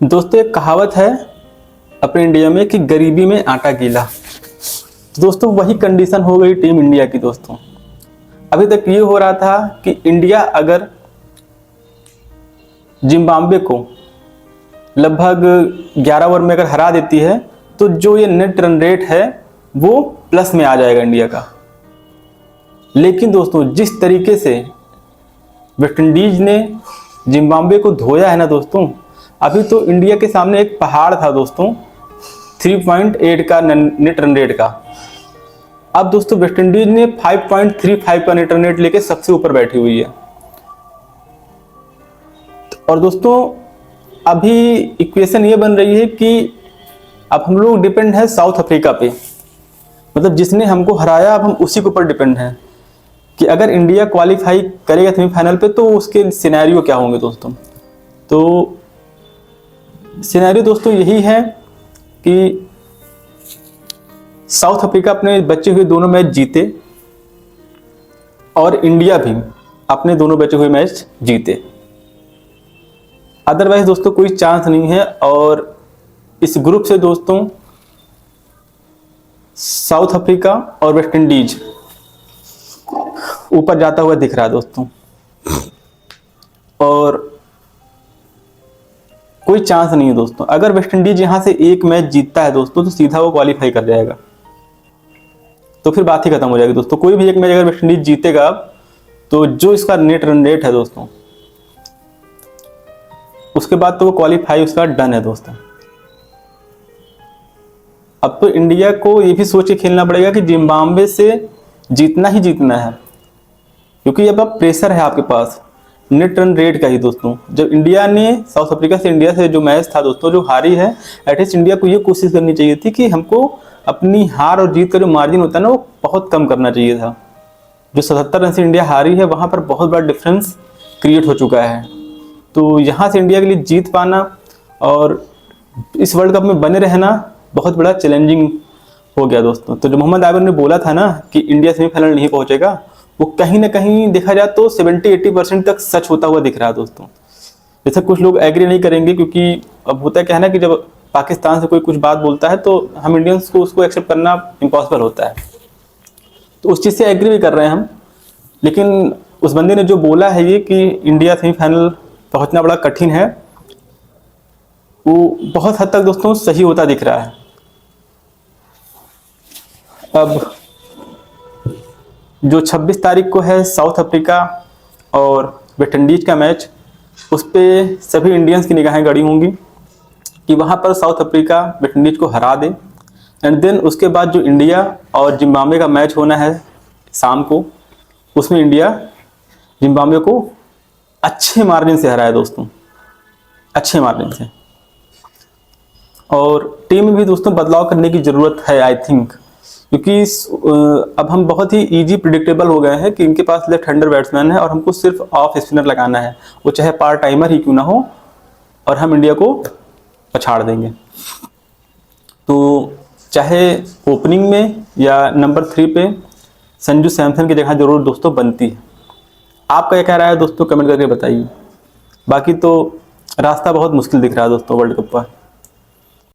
दोस्तों एक कहावत है अपने इंडिया में कि गरीबी में आटा गीला। तो दोस्तों वही कंडीशन हो गई टीम इंडिया की। दोस्तों अभी तक ये हो रहा था कि इंडिया अगर जिम्बाब्वे को लगभग 11 ओवर में अगर हरा देती है तो जो ये नेट रन रेट है वो प्लस में आ जाएगा इंडिया का। लेकिन दोस्तों जिस तरीके से वेस्टइंडीज ने जिम्बाब्वे को धोया है ना दोस्तों, अभी तो इंडिया के सामने एक पहाड़ था दोस्तों 3.8 का नेट रन रेट का। अब दोस्तों वेस्टइंडीज ने 5.35 का नेट रन रेट लेके सबसे ऊपर बैठी हुई है। और दोस्तों अभी इक्वेशन ये बन रही है कि अब हम लोग डिपेंड है साउथ अफ्रीका पे, मतलब जिसने हमको हराया अब हम उसी के ऊपर डिपेंड हैं कि अगर इंडिया क्वालिफाई करेगा सेमीफाइनल पे तो उसके सिनेरियो क्या होंगे दोस्तों। तो सिनेरियो दोस्तों यही है कि साउथ अफ्रीका अपने बचे हुए दोनों मैच जीते और इंडिया भी अपने दोनों बचे हुए मैच जीते। अदरवाइज दोस्तों कोई चांस नहीं है। और इस ग्रुप से दोस्तों साउथ अफ्रीका और वेस्ट इंडीज ऊपर जाता हुआ दिख रहा है दोस्तों, और कोई चांस नहीं है दोस्तों। अगर वेस्ट इंडीज यहां से एक मैच जीतता है दोस्तों तो सीधा वो क्वालिफाई कर जाएगा, तो फिर बात ही खत्म हो जाएगी दोस्तों। कोई भी एक मैच अगर वेस्ट इंडीज जीतेगा अब तो जो इसका नेट रन रेट है दोस्तों उसके बाद तो वो क्वालिफाई उसका डन है दोस्तों। अब तो इंडिया को ये भी सोच के खेलना पड़ेगा कि जिम्बाब्वे से जीतना ही जीतना है, क्योंकि अब प्रेशर है आपके पास नेट रन रेट का ही दोस्तों। जब इंडिया ने साउथ अफ्रीका से इंडिया से जो मैच था दोस्तों जो हारी है, एटलीस्ट इंडिया को ये कोशिश करनी चाहिए थी कि हमको अपनी हार और जीत का जो मार्जिन होता है ना वो बहुत कम करना चाहिए था। जो 77 रन से इंडिया हारी है वहाँ पर बहुत बड़ा डिफरेंस क्रिएट हो चुका है। तो यहाँ से इंडिया के लिए जीत पाना और इस वर्ल्ड कप में बने रहना बहुत बड़ा चैलेंजिंग हो गया दोस्तों। तो जो मोहम्मद आबिर ने बोला था ना कि इंडिया सेमीफाइनल नहीं पहुंचेगा, वो कहीं ना कहीं देखा जाए तो 70-80% तक सच होता हुआ दिख रहा है दोस्तों। जैसे कुछ लोग एग्री नहीं करेंगे, क्योंकि अब होता क्या है ना कि जब पाकिस्तान से कोई कुछ बात बोलता है तो हम इंडियंस को उसको एक्सेप्ट करना इम्पॉसिबल होता है, तो उस चीज़ से एग्री भी कर रहे हैं हम। लेकिन उस बंदे ने जो बोला है ये कि इंडिया सेमीफाइनल पहुंचना बड़ा कठिन है, वो बहुत हद तक दोस्तों सही होता दिख रहा है। अब जो 26 तारीख को है साउथ अफ्रीका और वेस्ट इंडीज का मैच, उस पर सभी इंडियंस की निगाहें गड़ी होंगी कि वहाँ पर साउथ अफ्रीका वेस्ट इंडीज को हरा दे। एंड देन उसके बाद जो इंडिया और जिम्बाब्वे का मैच होना है शाम को, उसमें इंडिया जिम्बाब्वे को अच्छे मार्जिन से हराए दोस्तों, अच्छे मार्जिन से। और टीम में भी दोस्तों बदलाव करने की ज़रूरत है आई थिंक, क्योंकि अब हम बहुत ही इजी प्रिडिक्टेबल हो गए हैं कि इनके पास लेफ्ट हैंडर बैट्समैन है और हमको सिर्फ ऑफ स्पिनर लगाना है, वो चाहे पार्ट टाइमर ही क्यों ना हो, और हम इंडिया को पछाड़ देंगे। तो चाहे ओपनिंग में या नंबर 3 पे संजू सैमसन की जगह जरूर दोस्तों बनती है। आपका क्या राय है दोस्तों, कमेंट करके बताइए। बाकी तो रास्ता बहुत मुश्किल दिख रहा है दोस्तों वर्ल्ड कप पर।